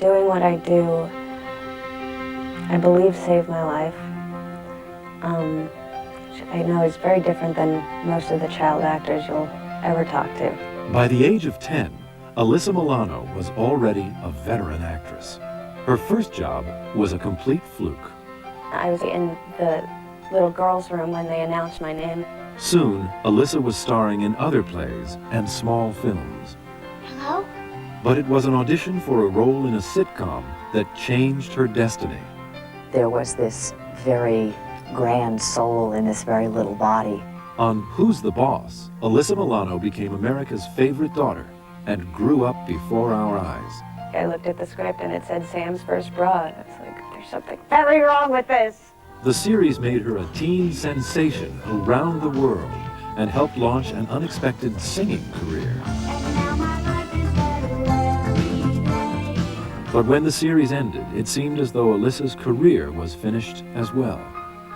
doing what I do, I believe, saved my life. I know it's very different than most of the child actors you'll ever talk to. By the age of 10, Alyssa Milano was already a veteran actress. Her first job was a complete fluke. I was in the little girls' room when they announced my name. Soon, Alyssa was starring in other plays and small films. Hello? But it was an audition for a role in a sitcom that changed her destiny. There was this very grand soul in this very little body. On Who's the Boss, Alyssa Milano became America's favorite daughter and grew up before our eyes. I looked at the script and it said Sam's first broad. I was like, there's something very wrong with this. The series made her a teen sensation around the world and helped launch an unexpected singing career. But when the series ended, it seemed as though Alyssa's career was finished as well.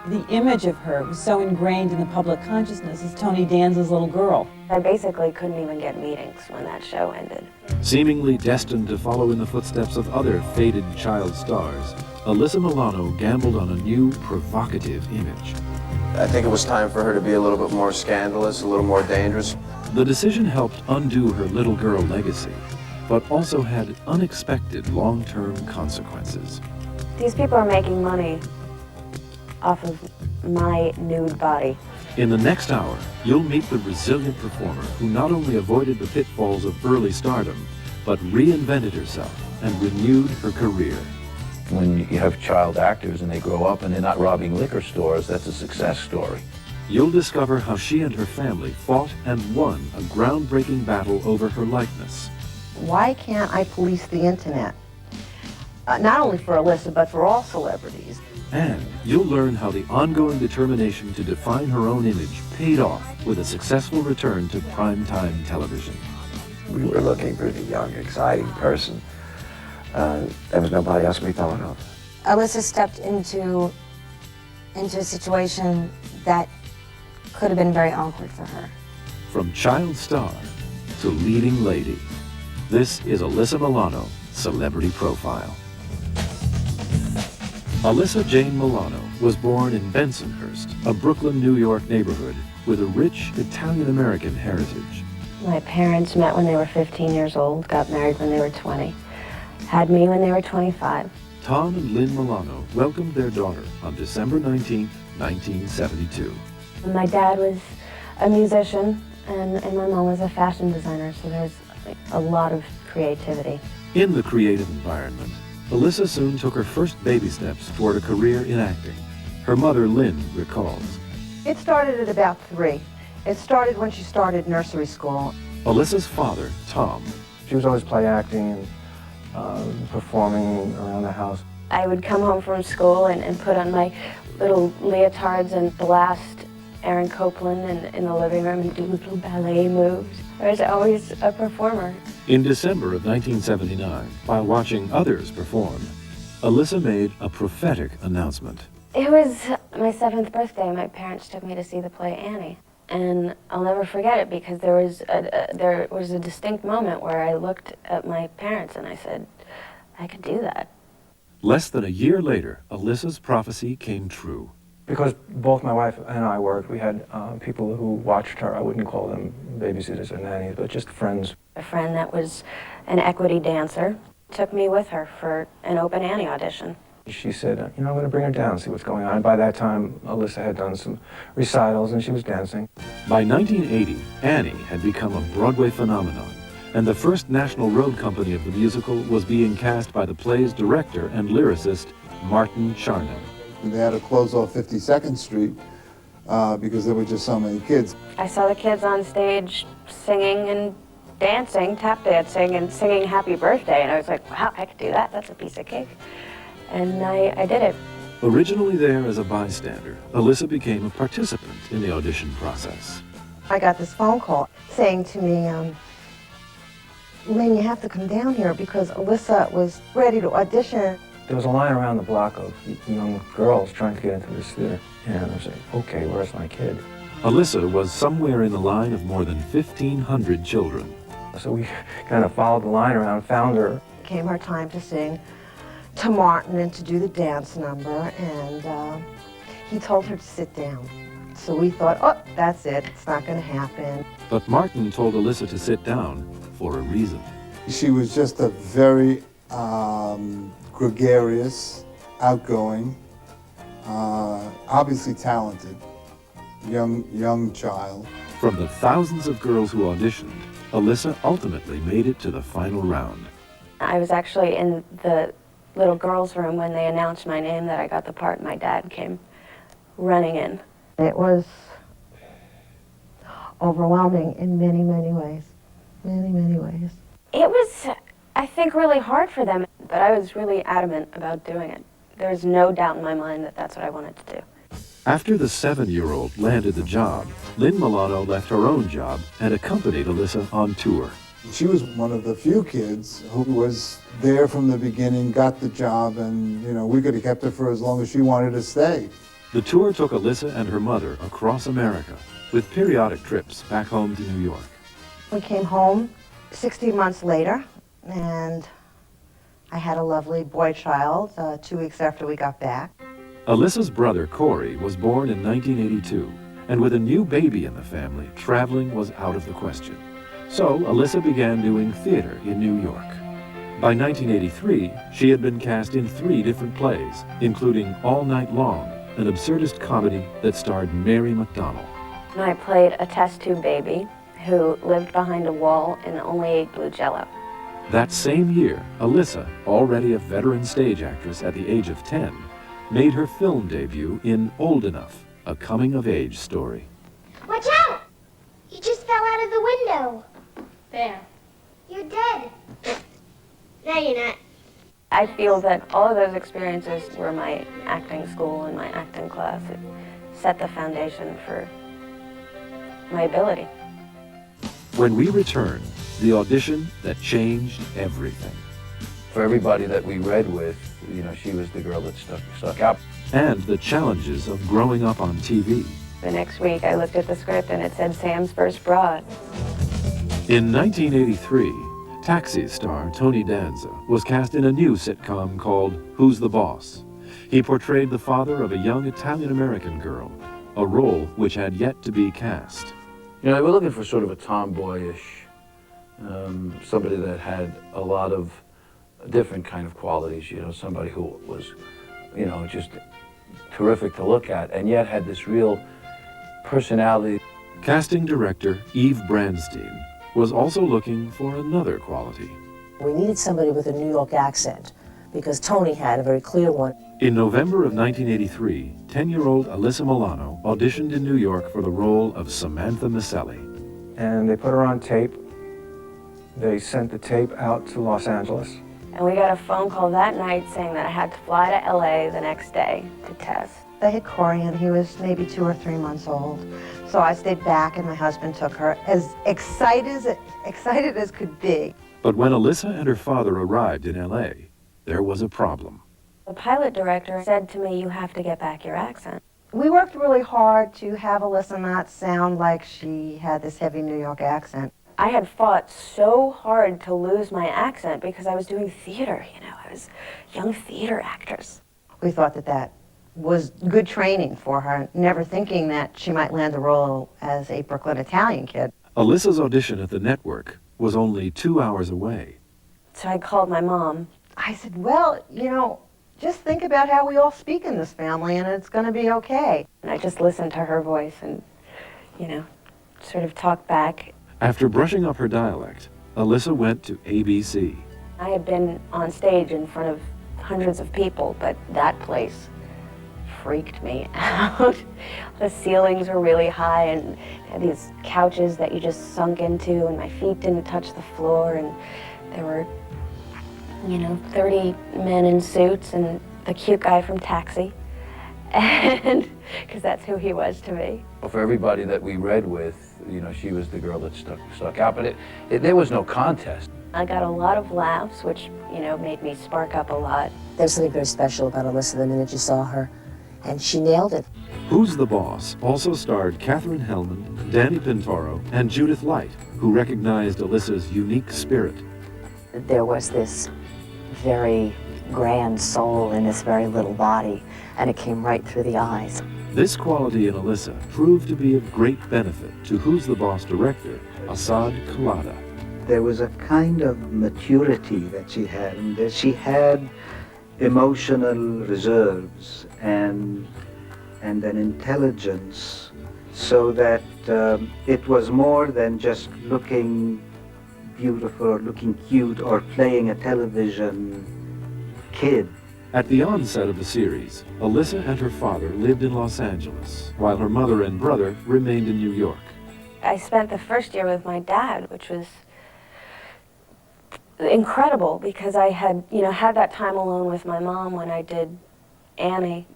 The image of her was so ingrained in the public consciousness as Tony Danza's little girl. I basically couldn't even get meetings when that show ended. Seemingly destined to follow in the footsteps of other faded child stars, Alyssa Milano gambled on a new, provocative image. I think it was time for her to be a little bit more scandalous, a little more dangerous. The decision helped undo her little girl legacy, but also had unexpected long-term consequences. These people are making money off of my nude body. In the next hour, you'll meet the resilient performer who not only avoided the pitfalls of early stardom, but reinvented herself and renewed her career. When you have child actors and they grow up and they're not robbing liquor stores, that's a success story. You'll discover how she and her family fought and won a groundbreaking battle over her likeness. Why can't I police the internet? Not only for Alyssa, but for all celebrities. And you'll learn how the ongoing determination to define her own image paid off with a successful return to primetime television. We were looking for the young, exciting person. There was nobody else we thought of. Alyssa stepped into a situation that could have been very awkward for her. From child star to leading lady, this is Alyssa Milano, Celebrity Profile. Alyssa Jane Milano was born in Bensonhurst, a Brooklyn, New York neighborhood with a rich Italian-American heritage. My parents met when they were 15 years old, got married when they were 20, had me when they were 25. Tom and Lynn Milano welcomed their daughter on December 19, 1972. My dad was a musician, and my mom was a fashion designer, so there was a lot of creativity. In the creative environment, Alyssa soon took her first baby steps toward a career in acting. Her mother, Lynn, recalls. It started at about 3. It started when she started nursery school. Alyssa's father, Tom. She was always play acting and performing around the house. I would come home from school and put on my little leotards and blast Aaron Copland in the living room and do little ballet moves. I was always a performer. In December of 1979, while watching others perform, Alyssa made a prophetic announcement. It was my 7th birthday. My parents took me to see the play Annie. And I'll never forget it because there was a distinct moment where I looked at my parents and I said, I could do that. Less than a year later, Alyssa's prophecy came true. Because both my wife and I worked, we had people who watched her. I wouldn't call them babysitters or nannies, but just friends. A friend that was an equity dancer took me with her for an open Annie audition. She said, I'm going to bring her down and see what's going on. And by that time, Alyssa had done some recitals and she was dancing. By 1980, Annie had become a Broadway phenomenon, and the first national road company of the musical was being cast by the play's director and lyricist, Martin Charnin. They had to close off 52nd Street because there were just so many kids. I saw the kids on stage singing and dancing, tap dancing, and singing Happy Birthday, and I was like, wow, I could do that. That's a piece of cake. And I did it. Originally there as a bystander, Alyssa became a participant in the audition process. I got this phone call saying to me, Lynn, you have to come down here because Alyssa was ready to audition. There was a line around the block of young girls trying to get into this theater. And I was like, okay, where's my kid? Alyssa was somewhere in the line of more than 1,500 children. So we kind of followed the line around, found her. came her time to sing to Martin and to do the dance number, and he told her to sit down. So we thought, oh, that's it, it's not going to happen. But Martin told Alyssa to sit down for a reason. She was just a very gregarious, outgoing, obviously talented, young child. From the thousands of girls who auditioned, Alyssa ultimately made it to the final round. I was actually in the little girls' room when they announced my name that I got the part, and my dad came running in. It was overwhelming in many, many ways. Many, many ways. It was, I think, really hard for them, but I was really adamant about doing it. There was no doubt in my mind that that's what I wanted to do. After the 7-year-old landed the job, Lynn Milano left her own job and accompanied Alyssa on tour. She was one of the few kids who was there from the beginning, got the job, and we could have kept her for as long as she wanted to stay. The tour took Alyssa and her mother across America, with periodic trips back home to New York. We came home 60 months later, and I had a lovely boy child 2 weeks after we got back. Alyssa's brother, Corey, was born in 1982, and with a new baby in the family, traveling was out of the question. So Alyssa began doing theater in New York. By 1983, she had been cast in 3 different plays, including All Night Long, an absurdist comedy that starred Mary McDonnell. And I played a test tube baby who lived behind a wall and only ate blue Jell-O. That same year, Alyssa, already a veteran stage actress at the age of 10, made her film debut in Old Enough, a coming-of-age story. Watch out! You just fell out of the window. There. You're dead. No, you're not. I feel that all of those experiences were my acting school and my acting class. It set the foundation for my ability. When we return, the audition that changed everything. For everybody that we read with, she was the girl that stuck out. And the challenges of growing up on TV. The next week I looked at the script and it said Sam's first broad. In 1983, Taxi star Tony Danza was cast in a new sitcom called Who's the Boss? He portrayed the father of a young Italian-American girl, a role which had yet to be cast. We're looking for sort of a tomboyish, somebody that had a lot of different kind of qualities, somebody who was, just terrific to look at, and yet had this real personality. Casting director Eve Brandstein was also looking for another quality. We needed somebody with a New York accent, because Tony had a very clear one. In November of 1983, 10-year-old Alyssa Milano auditioned in New York for the role of Samantha Micelli. And they put her on tape. They sent the tape out to Los Angeles. And we got a phone call that night saying that I had to fly to LA the next day to test. They had Corey, and he was maybe 2 or 3 months old. So I stayed back, and my husband took her, as excited as could be. But when Alyssa and her father arrived in LA, there was a problem. The pilot director said to me, you have to get back your accent. We worked really hard to have Alyssa not sound like she had this heavy New York accent. I had fought so hard to lose my accent because I was doing theater, I was a young theater actress. We thought that that was good training for her, never thinking that she might land a role as a Brooklyn Italian kid. Alyssa's audition at the network was only 2 hours away. So I called my mom. I said, well, just think about how we all speak in this family, and it's going to be okay. And I just listened to her voice and, sort of talked back. After brushing up her dialect, Alyssa went to ABC. I had been on stage in front of hundreds of people, but that place freaked me out. The ceilings were really high and had these couches that you just sunk into, and my feet didn't touch the floor, and there were 30 men in suits and the cute guy from Taxi, and because that's who he was to me. For everybody that we read with, she was the girl that stuck out, but there was no contest. I got a lot of laughs, which, made me spark up a lot. There's something very special about Alyssa the minute you saw her, and she nailed it. Who's the Boss also starred Katherine Hellman, Danny Pintoro, and Judith Light, who recognized Alyssa's unique spirit. There was this very grand soul in this very little body, and it came right through the eyes. This quality in Alyssa proved to be of great benefit to Who's the Boss director, Asad Khalada. There was a kind of maturity that she had, and that she had emotional reserves and an intelligence, so that it was more than just looking beautiful or looking cute or playing a television kid. At the onset of the series, Alyssa and her father lived in Los Angeles, while her mother and brother remained in New York. I spent the first year with my dad, which was incredible because I had, had that time alone with my mom when I did Annie,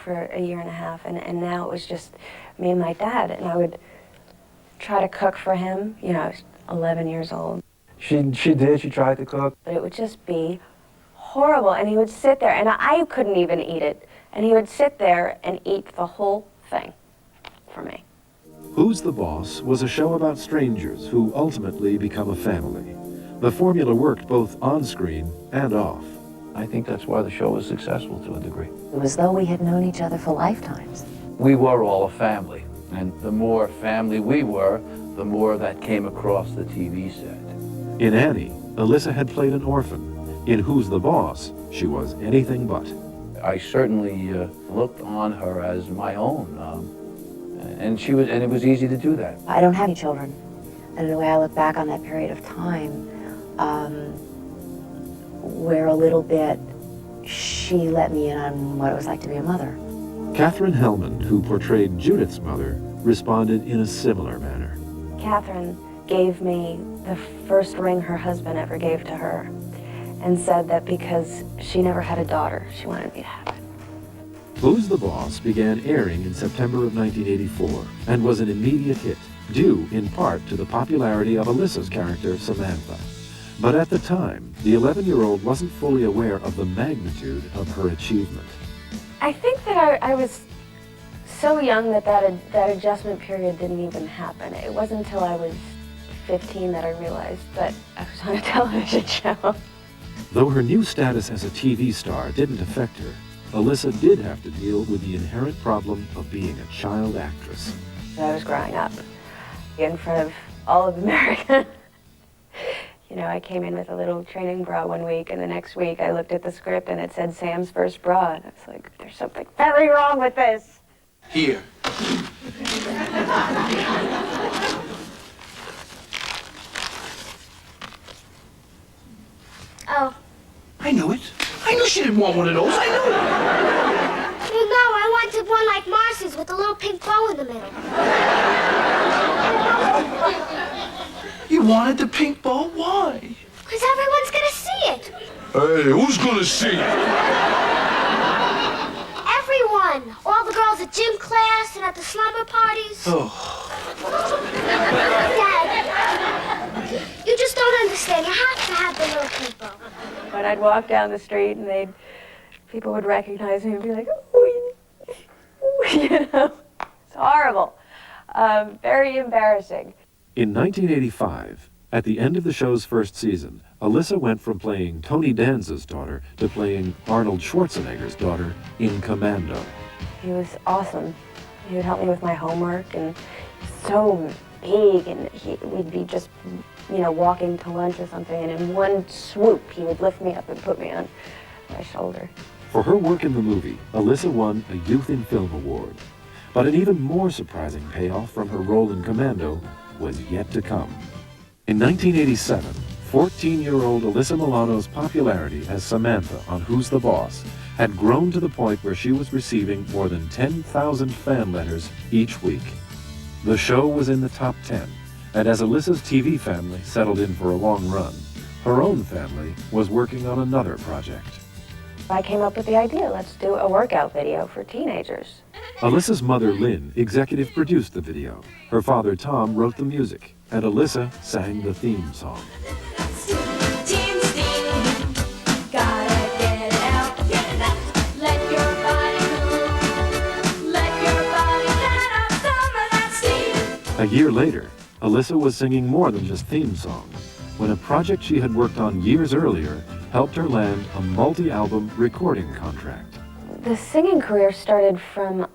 for a year and a half, and now it was just me and my dad, and I would try to cook for him. I was 11 years old. She tried to cook. But it would just be horrible, and he would sit there, and I couldn't even eat it, and he would sit there and eat the whole thing for me. Who's the Boss was a show about strangers who ultimately become a family. The formula worked both on screen and off. I think that's why the show was successful to a degree. It was as though we had known each other for lifetimes. We were all a family, and the more family we were, the more that came across the TV set. In Annie, Alyssa had played an orphan. In Who's the Boss, she was anything but. I certainly looked on her as my own, and it was easy to do that. I don't have any children, and the way I look back on that period of time, where a little bit she let me in on what it was like to be a mother. Katherine Hellman, who portrayed Judith's mother, responded in a similar manner. Katherine gave me the first ring her husband ever gave to her and said that because she never had a daughter, she wanted me to have it. Who's the Boss began airing in September of 1984 and was an immediate hit, due in part to the popularity of Alyssa's character, Samantha. But at the time, the 11-year-old wasn't fully aware of the magnitude of her achievement. I think that I was so young that adjustment period didn't even happen. It wasn't until I was 15 that I realized that I was on a television show. Though her new status as a TV star didn't affect her, Alyssa did have to deal with the inherent problem of being a child actress. I was growing up in front of all of America. I came in with a little training bra one week, and the next week I looked at the script and it said Sam's first bra. And I was like, there's something very wrong with this. Here. Oh. I knew it. I knew she didn't want one of those. I knew it. Well, no, I wanted one like Marcy's with a little pink bow in the middle. You wanted the pink bow? Why? Because everyone's going to see it. Hey, who's gonna see it? Everyone. All the girls at gym class and at the slumber parties. Oh. Dad, you just don't understand. You have to have the little pink bow. When I'd walk down the street and people would recognize me and be like, oh, it's horrible. Very embarrassing. In 1985, at the end of the show's first season, Alyssa went from playing Tony Danza's daughter to playing Arnold Schwarzenegger's daughter in Commando. He was awesome. He would help me with my homework, and so big, and we'd be just, walking to lunch or something, and in one swoop, he would lift me up and put me on my shoulder. For her work in the movie, Alyssa won a Youth in Film Award. But an even more surprising payoff from her role in Commando was yet to come. In 1987, 14-year-old Alyssa Milano's popularity as Samantha on Who's the Boss had grown to the point where she was receiving more than 10,000 fan letters each week. The show was in the top 10, and as Alyssa's TV family settled in for a long run, her own family was working on another project. I came up with the idea, let's do a workout video for teenagers. Alyssa's mother, Lynn, executive produced the video. Her father, Tom, wrote the music, and Alyssa sang the theme song. A year later, Alyssa was singing more than just theme songs when a project she had worked on years earlier helped her land a multi-album recording contract. The singing career started from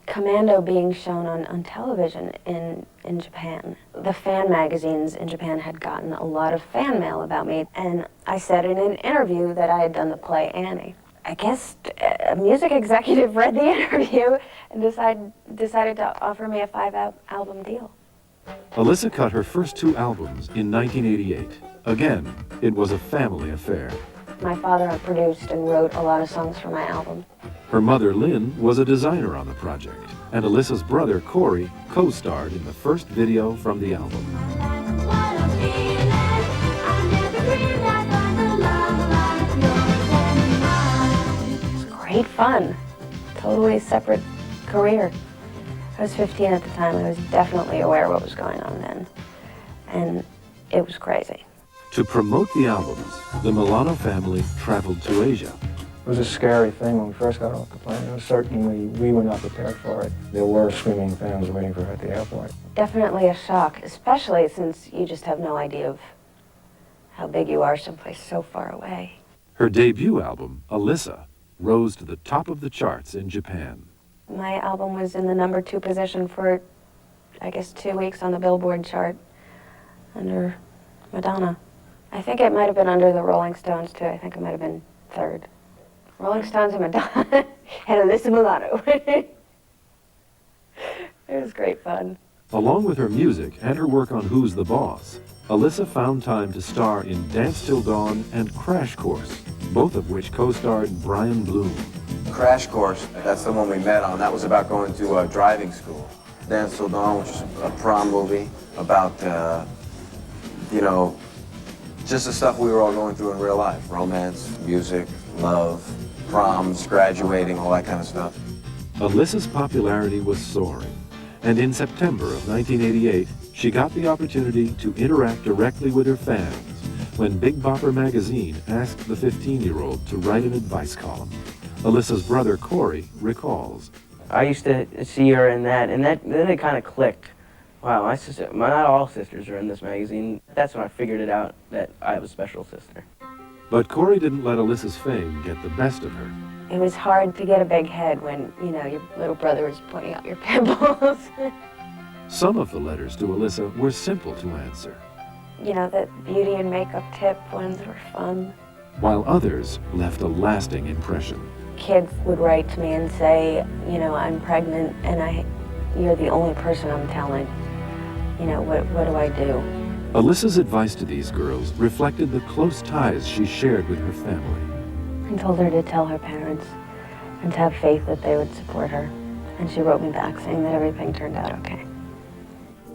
Commando being shown on television in Japan. The fan magazines in Japan had gotten a lot of fan mail about me, and I said in an interview that I had done the play Annie. I guess a music executive read the interview and decided to offer me a 5-album deal. Alyssa cut her first 2 albums in 1988. Again, it was a family affair. My father had produced and wrote a lot of songs for my album. Her mother, Lynn, was a designer on the project, and Alyssa's brother, Corey, co-starred in the first video from the album. It was great fun. Totally separate career. I was 15 at the time. I was definitely aware of what was going on then, and it was crazy. To promote the albums, the Milano family traveled to Asia. It was a scary thing when we first got off the plane. It was certainly, we were not prepared for it. There were screaming fans waiting for her at the airport. Definitely a shock, especially since you just have no idea of how big you are someplace so far away. Her debut album, Alyssa, rose to the top of the charts in Japan. My album was in the #2 position for, I guess, 2 weeks on the Billboard chart under Madonna. I think it might have been under the Rolling Stones, too. I think it might have been 3rd. Rolling Stones and Madonna and Alyssa Milano. It was great fun. Along with her music and her work on Who's the Boss, Alyssa found time to star in Dance Till Dawn and Crash Course, both of which co-starred Brian Bloom. Crash Course, that's the one we met on. That was about going to driving school. Danza Till Dawn, which is a prom movie about, you know, just the stuff we were all going through in real life. Romance, music, love, proms, graduating, all that kind of stuff. Alyssa's popularity was soaring, and in September of 1988, she got the opportunity to interact directly with her fans when Big Bopper magazine asked the 15-year-old to write an advice column. Alyssa's brother, Corey, recalls. I used to see her in that, and then it kind of clicked. Wow, my sister, not all sisters are in this magazine. That's when I figured it out, that I have a special sister. But Corey didn't let Alyssa's fame get the best of her. It was hard to get a big head when, you know, your little brother was pointing out your pimples. Some of the letters to Alyssa were simple to answer, You know, the beauty and makeup tip ones were fun. while others left a lasting impression. Kids would write to me and say, you know, I'm pregnant and you're the only person I'm telling. You know, what do I do? Alyssa's advice to these girls reflected the close ties she shared with her family. I told her to tell her parents and to have faith that they would support her. And she wrote me back saying that everything turned out okay.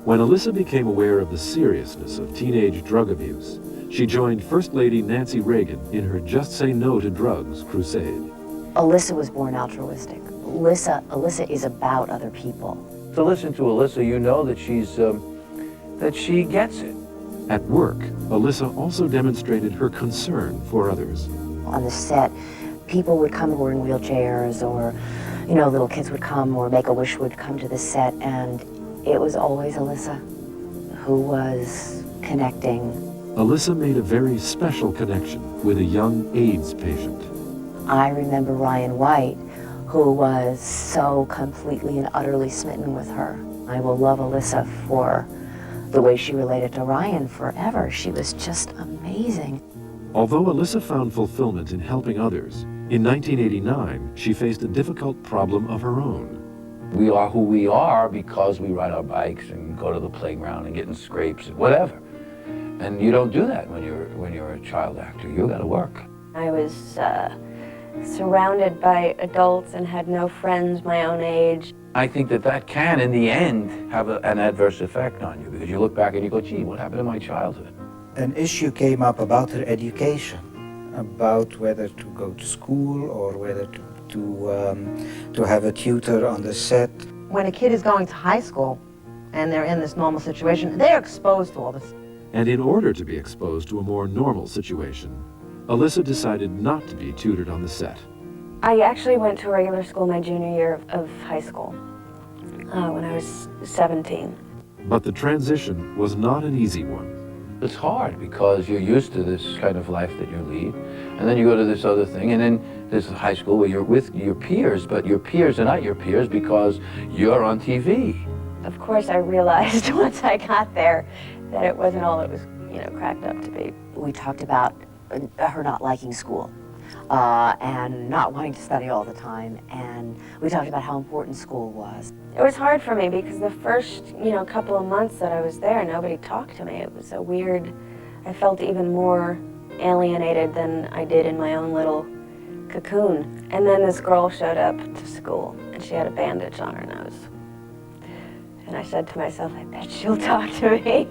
When Alyssa became aware of the seriousness of teenage drug abuse, she joined First Lady Nancy Reagan in her Just Say No to Drugs crusade. Alyssa was born altruistic. Alyssa is about other people. To listen to Alyssa, you know that she gets it. At work, Alyssa also demonstrated her concern for others. On the set, people would come who were in wheelchairs, or, you know, little kids would come, or Make-A-Wish would come to the set, and it was always Alyssa who was connecting. Alyssa made a very special connection with a young AIDS patient. I remember Ryan White, who was so completely and utterly smitten with her. I will love Alyssa for the way she related to Ryan forever. She was just amazing. Although Alyssa found fulfillment in helping others, in 1989, she faced a difficult problem of her own. We are who we are because we ride our bikes and go to the playground and get in scrapes and whatever. And you don't do that when you're a child actor. You got to work. I was surrounded by adults and had no friends my own age. I think that can, in the end, have an adverse effect on you because you look back and you go, gee, what happened to my childhood? An issue came up about her education, about whether to go to school or whether to have a tutor on the set. When a kid is going to high school and they're in this normal situation, they're exposed to all this. And in order to be exposed to a more normal situation, Alyssa decided not to be tutored on the set. I actually went to a regular school my junior year of high school when I was 17. But the transition was not an easy one. It's hard because you're used to this kind of life that you lead, and then you go to this other thing, and then there's high school where you're with your peers, but your peers are not your peers because you're on TV. Of course, I realized once I got there that it wasn't all it was, cracked up to be. We talked about her not liking school and not wanting to study all the time, and we talked about how important school was. It was hard for me because the first, couple of months that I was there, nobody talked to me. It was a weird, I felt even more alienated than I did in my own little cocoon. And then this girl showed up to school, and she had a bandage on her nose. And I said to myself, I bet she'll talk to me.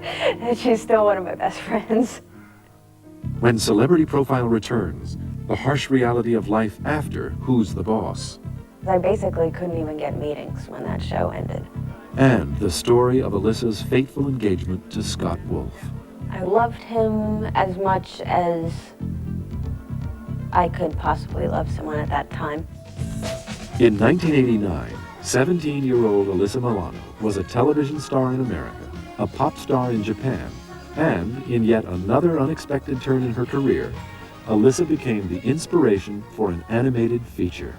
And she's still one of my best friends. When Celebrity Profile returns, the harsh reality of life after Who's the Boss? I basically couldn't even get meetings when that show ended. And the story of Alyssa's fateful engagement to Scott Wolf. I loved him as much as I could possibly love someone at that time. In 1989, 17-year-old Alyssa Milano was a television star in America, a pop star in Japan, and in yet another unexpected turn in her career, Alyssa became the inspiration for an animated feature.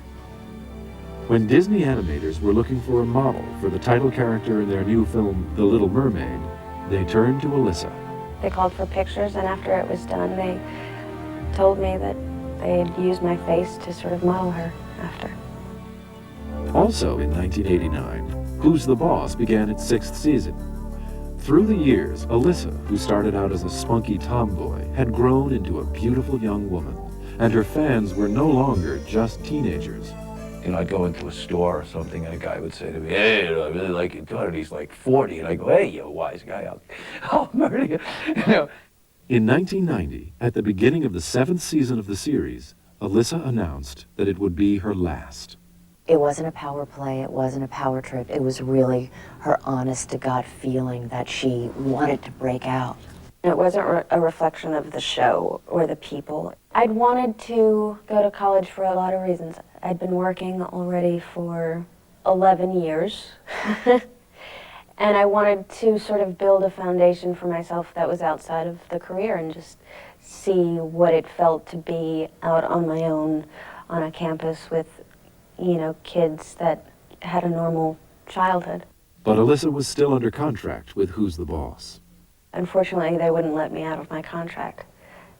When Disney animators were looking for a model for the title character in their new film, The Little Mermaid, they turned to Alyssa. They called for pictures, and after it was done, they told me that they had used my face to sort of model her after. Also in 1989, Who's the Boss began its 6th season. Through the years, Alyssa, who started out as a spunky tomboy, had grown into a beautiful young woman, and her fans were no longer just teenagers. I'd go into a store or something, and a guy would say to me, hey, I really like your daughter. And he's like 40, and I go, hey, you wise guy, I'll murder you. In 1990, at the beginning of the 7th season of the series, Alyssa announced that it would be her last. It wasn't a power play, it wasn't a power trip, it was really her honest-to-God feeling that she wanted to break out. It wasn't a reflection of the show or the people. I'd wanted to go to college for a lot of reasons. I'd been working already for 11 years, and I wanted to sort of build a foundation for myself that was outside of the career and just see what it felt to be out on my own on a campus with, kids that had a normal childhood. But Alyssa was still under contract with Who's the Boss. Unfortunately, they wouldn't let me out of my contract,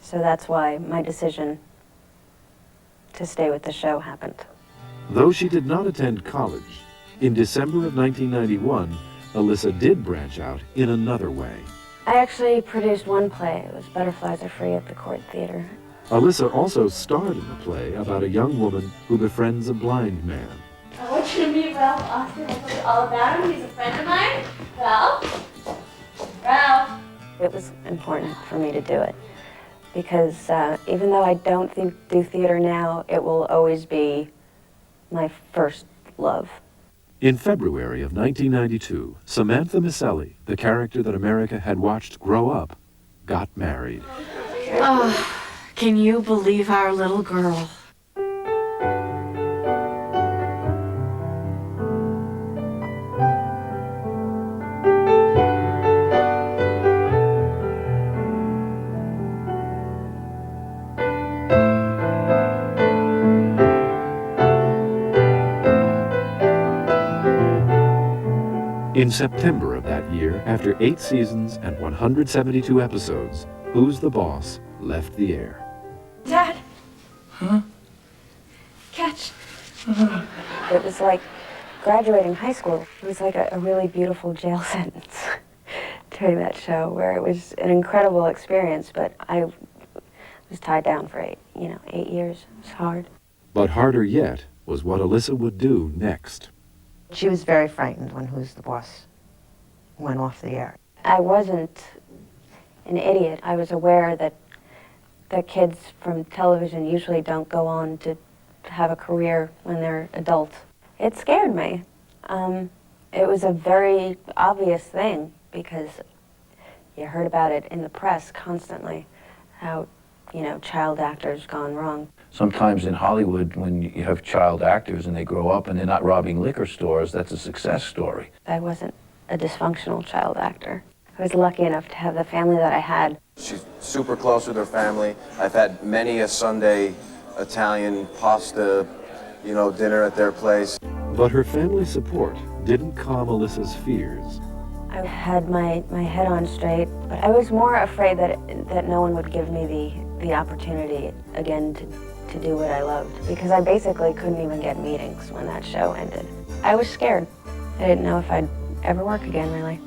so that's why my decision to stay with the show happened. Though she did not attend college, in December of 1991, Alyssa did branch out in another way. I actually produced one play. It was Butterflies Are Free at the Court Theater. Alyssa also starred in the play about a young woman who befriends a blind man. I want you to meet Ralph Austin. I told you all about him. He's a friend of mine. Ralph? Ralph? It was important for me to do it because even though I don't do theater now, it will always be my first love. In February of 1992, Samantha Micelli, the character that America had watched grow up, got married. Oh, can you believe our little girl? In September of that year, after 8 seasons and 172 episodes, Who's the Boss left the air. Dad! Huh? Catch! It was like graduating high school. It was like a really beautiful jail sentence during that show where it was an incredible experience, but I was tied down for 8 years. It was hard. But harder yet was what Alyssa would do next. She was very frightened when Who's the Boss went off the air. I wasn't an idiot. I was aware that the kids from television usually don't go on to have a career when they're adults. It scared me. It was a very obvious thing because you heard about it in the press constantly, how, child actors gone wrong. Sometimes in Hollywood, when you have child actors and they grow up and they're not robbing liquor stores, that's a success story. I wasn't a dysfunctional child actor. I was lucky enough to have the family that I had. She's super close with her family. I've had many a Sunday Italian pasta, dinner at their place. But her family support didn't calm Alyssa's fears. I had my head on straight, but I was more afraid that no one would give me the opportunity again to do what I loved, because I basically couldn't even get meetings when that show ended. I was scared. I didn't know if I'd ever work again, really.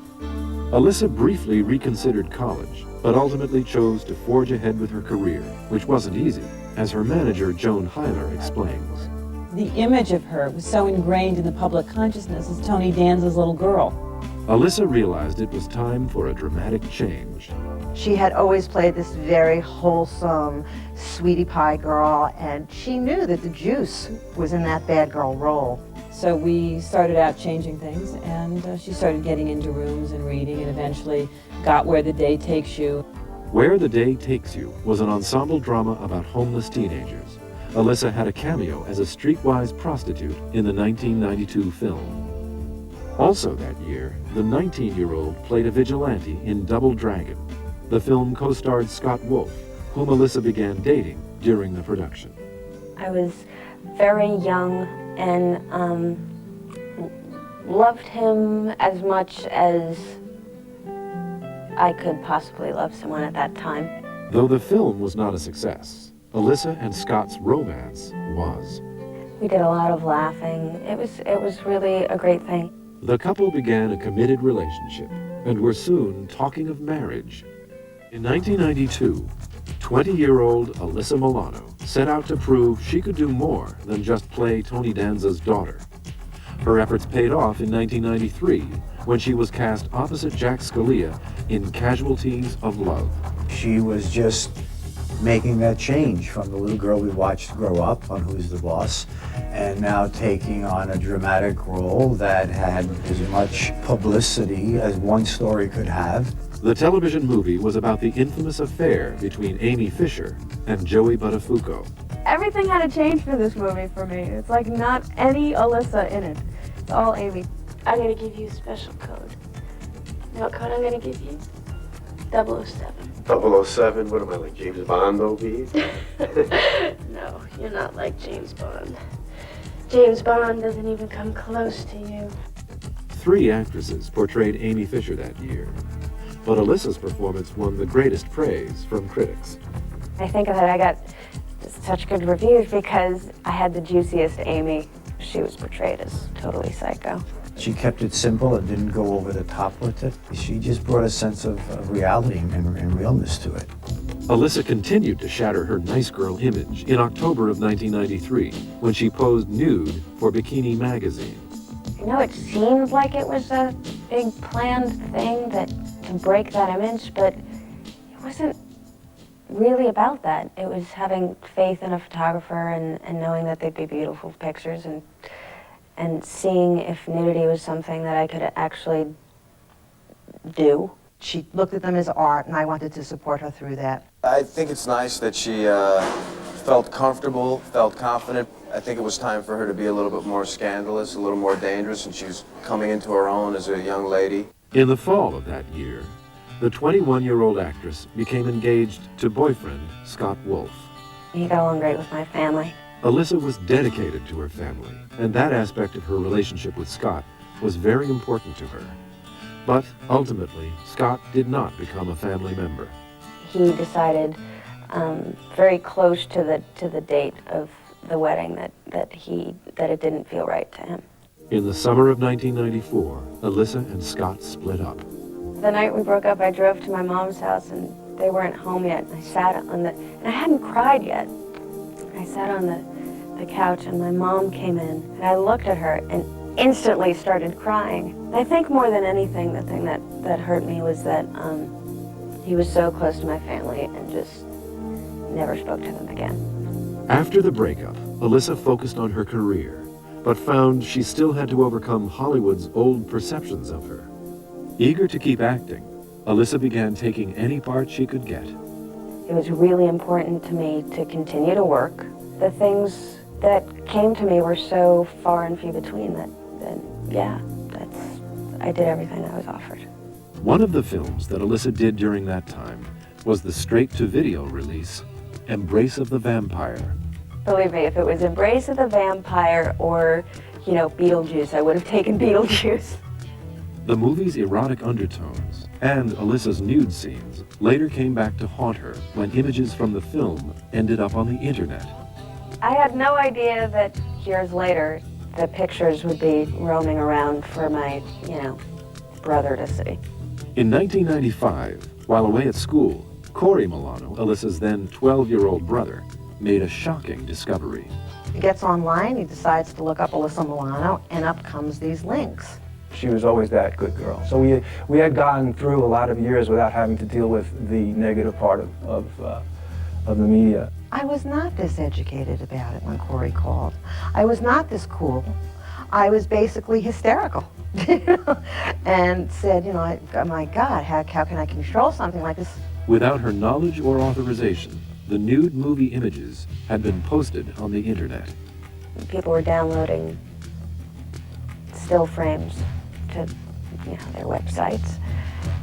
Alyssa briefly reconsidered college, but ultimately chose to forge ahead with her career, which wasn't easy, as her manager, Joan Hyler, explains. The image of her was so ingrained in the public consciousness as Tony Danza's little girl. Alyssa realized it was time for a dramatic change. She had always played this very wholesome, sweetie pie girl, and she knew that the juice was in that bad girl role. So we started out changing things, and she started getting into rooms and reading, and eventually got Where the Day Takes You. Where the Day Takes You was an ensemble drama about homeless teenagers. Alyssa had a cameo as a streetwise prostitute in the 1992 film. Also that year, the 19-year-old played a vigilante in Double Dragon. The film co-starred Scott Wolf, whom Alyssa began dating during the production. I was very young and loved him as much as I could possibly love someone at that time. Though the film was not a success, Alyssa and Scott's romance was. We did a lot of laughing. It was really a great thing. The couple began a committed relationship and were soon talking of marriage. In 1992, 20-year-old Alyssa Milano set out to prove she could do more than just play Tony Danza's daughter. Her efforts paid off in 1993 when she was cast opposite Jack Scalia in Casualties of Love. She was just making that change from the little girl we watched grow up on Who's the Boss, and now taking on a dramatic role that had as much publicity as one story could have. The television movie was about the infamous affair between Amy Fisher and Joey Buttafuoco. Everything had to change for this movie for me. It's like not any Alyssa in it. It's all Amy. I'm gonna give you a special code. You know what code I'm gonna give you? 007. 007? What am I, like James Bond, O.B.? No, you're not like James Bond. James Bond doesn't even come close to you. 3 actresses portrayed Amy Fisher that year, but Alyssa's performance won the greatest praise from critics. I think that I got such good reviews because I had the juiciest Amy. She was portrayed as totally psycho. She kept it simple and didn't go over the top with it. She just brought a sense of reality and realness to it. Alyssa continued to shatter her nice girl image in October of 1993 when she posed nude for Bikini Magazine. You know, it seemed like it was a big planned thing to break that image, but it wasn't really about that. It was having faith in a photographer and knowing that they'd be beautiful pictures and seeing if nudity was something that I could actually do. She looked at them as art, and I wanted to support her through that. I think it's nice that she felt comfortable, felt confident. I think it was time for her to be a little bit more scandalous, a little more dangerous, and she was coming into her own as a young lady. In the fall of that year, the 21-year-old actress became engaged to boyfriend Scott Wolf. He got along great with my family. Alyssa was dedicated to her family, and that aspect of her relationship with Scott was very important to her. But ultimately, Scott did not become a family member. He decided very close to the date of the wedding that it didn't feel right to him. In the summer of 1994, Alyssa and Scott split up. The night we broke up, I drove to my mom's house, and they weren't home yet. I sat on and I hadn't cried yet. I sat on the couch, and my mom came in, and I looked at her and instantly started crying. I think more than anything, the thing that hurt me was that he was so close to my family and just never spoke to them again. After the breakup, Alyssa focused on her career, but found she still had to overcome Hollywood's old perceptions of her. Eager to keep acting, Alyssa began taking any part she could get. It was really important to me to continue to work. The things that came to me were so far and few between that yeah, I did everything I was offered. One of the films that Alyssa did during that time was the straight-to-video release, Embrace of the Vampire. Believe me, if it was Embrace of the Vampire or, you know, Beetlejuice, I would have taken Beetlejuice. The movie's erotic undertones and Alyssa's nude scenes later came back to haunt her when images from the film ended up on the internet. I had no idea that years later the pictures would be roaming around for my, you know, brother to see. In 1995, while away at school, Corey Milano, Alyssa's then 12-year-old brother, made a shocking discovery. He gets online, he decides to look up Alyssa Milano, and up comes these links. She was always that good girl. So we had gotten through a lot of years without having to deal with the negative part of the media. I was not this educated about it when Corey called. I was not this cool. I was basically hysterical, and said, you know, oh my God, how can I control something like this? Without her knowledge or authorization, the nude movie images had been posted on the internet. People were downloading still frames to, you know, their websites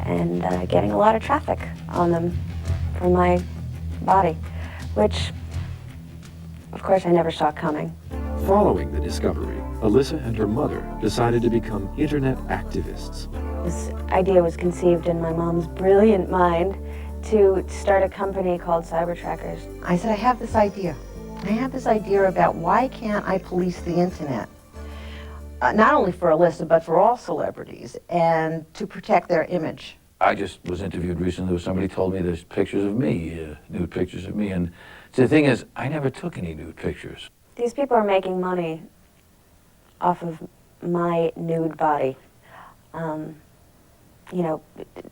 and getting a lot of traffic on them for my body, which, of course, I never saw coming. Following the discovery, Alyssa and her mother decided to become internet activists. This idea was conceived in my mom's brilliant mind to start a company called Cybertrackers. I said, I have this idea. I have this idea about why can't I police the internet? Not only for Alyssa, but for all celebrities, and to protect their image. I just was interviewed recently where somebody told me there's pictures of me, nude pictures of me, and the thing is, I never took any nude pictures. These people are making money off of my nude body. You know,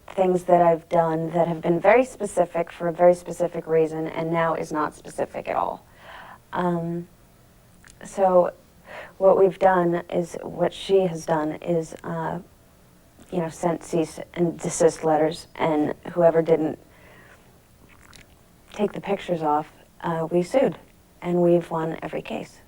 things that I've done that have been very specific for a very specific reason and now is not specific at all. So what we've done is, what she has done is, you know, sent cease and desist letters, and whoever didn't take the pictures off, we sued, and we've won every case.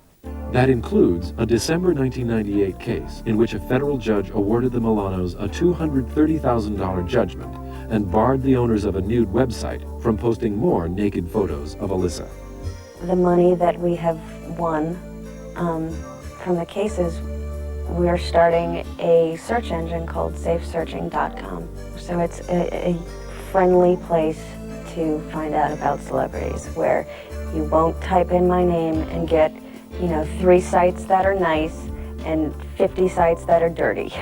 That includes a December 1998 case in which a federal judge awarded the Milanos a $230,000 judgment and barred the owners of a nude website from posting more naked photos of Alyssa. The money that we have won from the cases, we're starting a search engine called safesearching.com. So it's a friendly place to find out about celebrities, where you won't type in my name and get, you know, 3 sites that are nice and 50 sites that are dirty.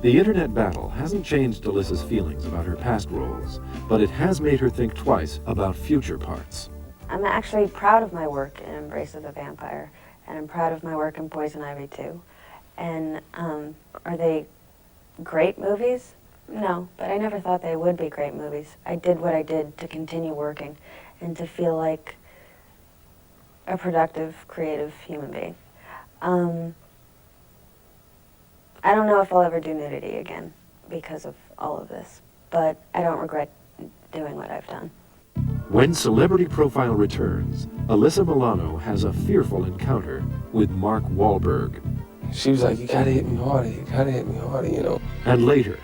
The internet battle hasn't changed Alyssa's feelings about her past roles, but it has made her think twice about future parts. I'm actually proud of my work in Embrace of the Vampire, and I'm proud of my work in Poison Ivy too. And are they great movies? No, but I never thought they would be great movies. I did what I did to continue working and to feel like a productive, creative human being. I don't know if I'll ever do nudity again because of all of this, but I don't regret doing what I've done. When Celebrity Profile returns, Alyssa Milano has a fearful encounter with Mark Wahlberg. She was like, you gotta hit me harder, you gotta hit me harder, you know. And later,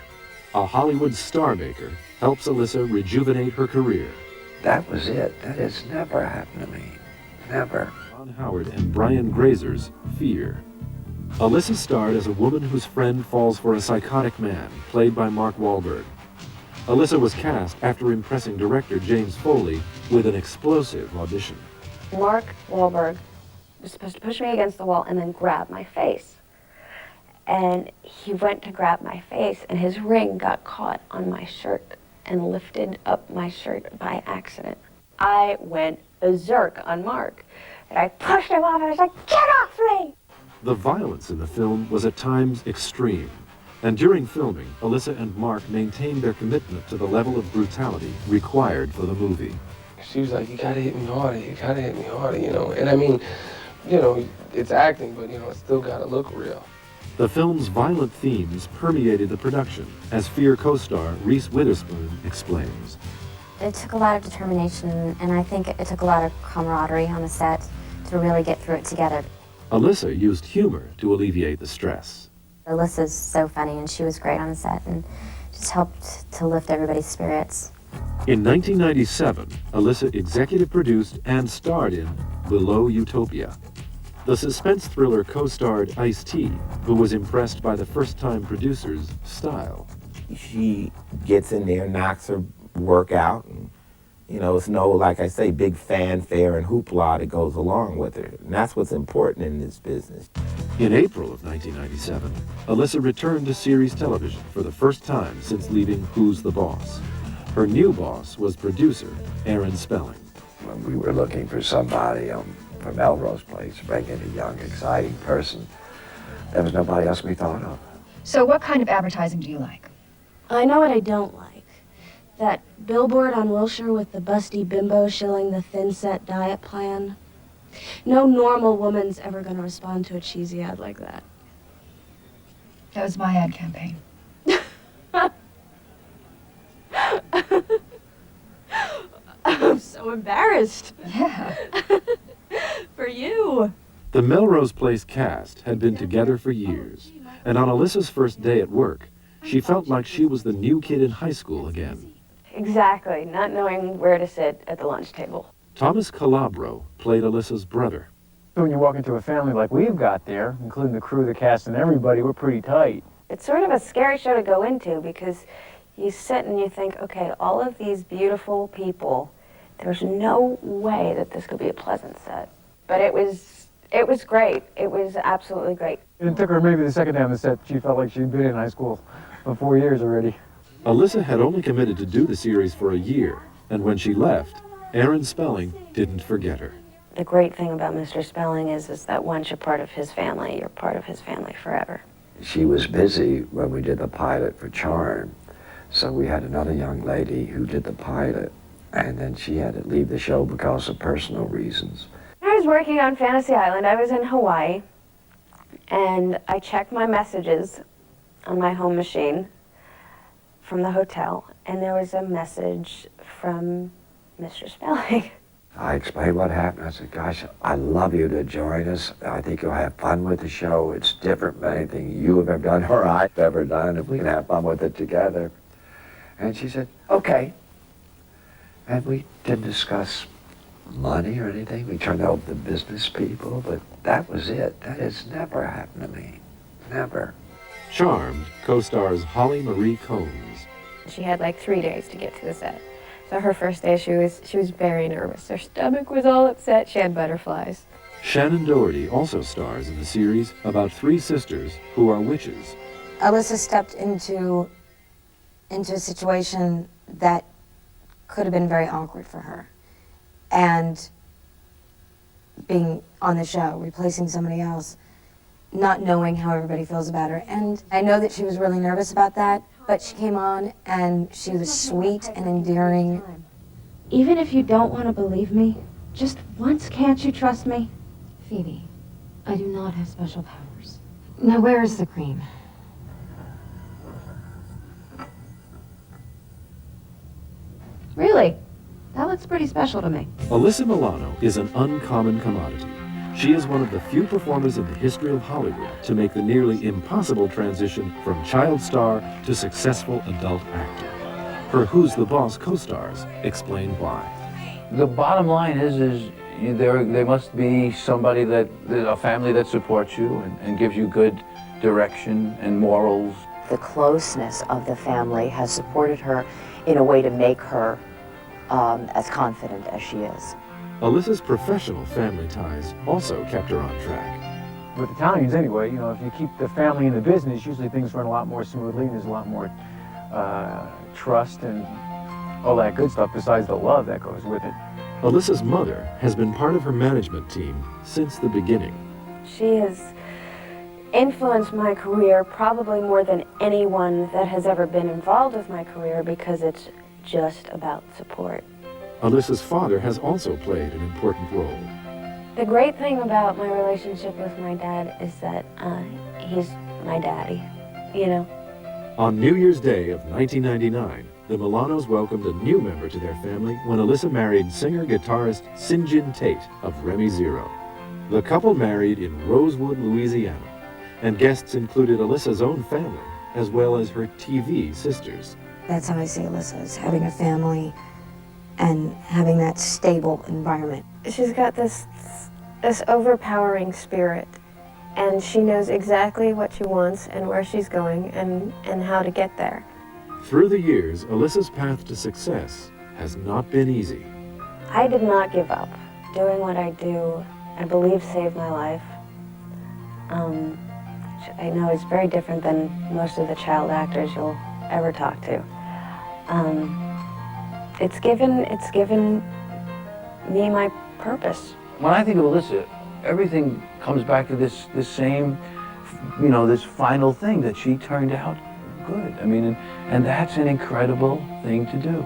a Hollywood star maker helps Alyssa rejuvenate her career. That was it. That has never happened to me. Never. Ron Howard and Brian Grazer's Fear. Alyssa starred as a woman whose friend falls for a psychotic man, played by Mark Wahlberg. Alyssa was cast after impressing director James Foley with an explosive audition. Mark Wahlberg was supposed to push me against the wall and then grab my face. And he went to grab my face, and his ring got caught on my shirt and lifted up my shirt by accident. I went berserk on Mark, and I pushed him off, and I was like, get off me! The violence in the film was at times extreme, and during filming, Alyssa and Mark maintained their commitment to the level of brutality required for the movie. She was like, you gotta hit me harder, you gotta hit me harder, you know. And I mean, you know, it's acting, but you know, it's still gotta look real. The film's violent themes permeated the production, as Fear co-star Reese Witherspoon explains. It took a lot of determination, and I think it took a lot of camaraderie on the set to really get through it together. Alyssa used humor to alleviate the stress. Alyssa's so funny, and she was great on the set, and just helped to lift everybody's spirits. In 1997, Alyssa executive produced and starred in Below Utopia. The suspense thriller co-starred Ice-T, who was impressed by the first-time producer's style. She gets in there, knocks her work out, and you know, it's no, like I say, big fanfare and hoopla that goes along with it. And that's what's important in this business. In April of 1997, Alyssa returned to series television for the first time since leaving Who's the Boss. Her new boss was producer Aaron Spelling. When we were looking for somebody for Melrose Place, to bring in a young, exciting person, there was nobody else we thought of. So what kind of advertising do you like? I know what I don't like. That billboard on Wilshire with the busty bimbo shilling the thin-set diet plan. No normal woman's ever going to respond to a cheesy ad like that. That was my ad campaign. I'm so embarrassed. Yeah. For you. The Melrose Place cast had been together for years, and on Alyssa's first day at work, she felt like she was the new kid in high school again. Exactly, not knowing where to sit at the lunch table. Thomas Calabro played Alyssa's brother. When you walk into a family like we've got there, including the crew, the cast, and everybody, we're pretty tight. It's sort of a scary show to go into because you sit and you think, okay, all of these beautiful people, there's no way that this could be a pleasant set. But it was great. It was absolutely great. It took her maybe the second time the set, she felt like she'd been in high school for 4 years already. Alyssa had only committed to do the series for a year, and when she left, Aaron Spelling didn't forget her. The great thing about Mr. Spelling is that once you're part of his family, you're part of his family forever. She was busy when we did the pilot for Charm, so we had another young lady who did the pilot, and then she had to leave the show because of personal reasons. I was working on Fantasy Island. I was in Hawaii, and I checked my messages on my home machine from the hotel, and there was a message from Mr. Spelling. I explained what happened. I said, gosh, I'd love you to join us. I think you'll have fun with the show. It's different than anything you have ever done or I've ever done, if we can have fun with it together. And she said, okay. And we didn't discuss money or anything. We turned over the business people, but that was it. That has never happened to me. Never. Charmed co-stars Holly Marie Combs. She had like 3 days to get to the set. So her first day, she was very nervous. Her stomach was all upset. She had butterflies. Shannen Doherty also stars in the series about 3 sisters who are witches. Alyssa stepped into a situation that could have been very awkward for her. And being on the show, replacing somebody else, not knowing how everybody feels about her. And I know that she was really nervous about that, but she came on and she was sweet and endearing. Even if you don't want to believe me, just once can't you trust me? Phoebe, I do not have special powers. Now where is the cream? Really? That looks pretty special to me. Alyssa Milano is an uncommon commodity. She is one of the few performers in the history of Hollywood to make the nearly impossible transition from child star to successful adult actor. Her Who's the Boss co-stars explain why. The bottom line is there must be somebody a family that supports you and gives you good direction and morals. The closeness of the family has supported her in a way to make her as confident as she is. Alyssa's professional family ties also kept her on track. With Italians anyway, you know, if you keep the family in the business, usually things run a lot more smoothly and there's a lot more trust and all that good stuff besides the love that goes with it. Alyssa's mother has been part of her management team since the beginning. She has influenced my career probably more than anyone that has ever been involved with my career because it's just about support. Alyssa's father has also played an important role. The great thing about my relationship with my dad is that he's my daddy, you know. On New Year's Day of 1999, the Milanos welcomed a new member to their family when Alyssa married singer-guitarist Sinjin Tate of Remy Zero. The couple married in Rosewood, Louisiana, and guests included Alyssa's own family, as well as her TV sisters. That's how I see Alyssa, as having a family and having that stable environment. She's got this overpowering spirit, and she knows exactly what she wants and where she's going and how to get there. Through the years, Alyssa's path to success has not been easy. I did not give up. Doing what I do, I believe, saved my life. I know it's very different than most of the child actors you'll ever talk to. It's given me my purpose. When I think of Alyssa, everything comes back to this same, this final thing, that she turned out good. I mean, and that's an incredible thing to do.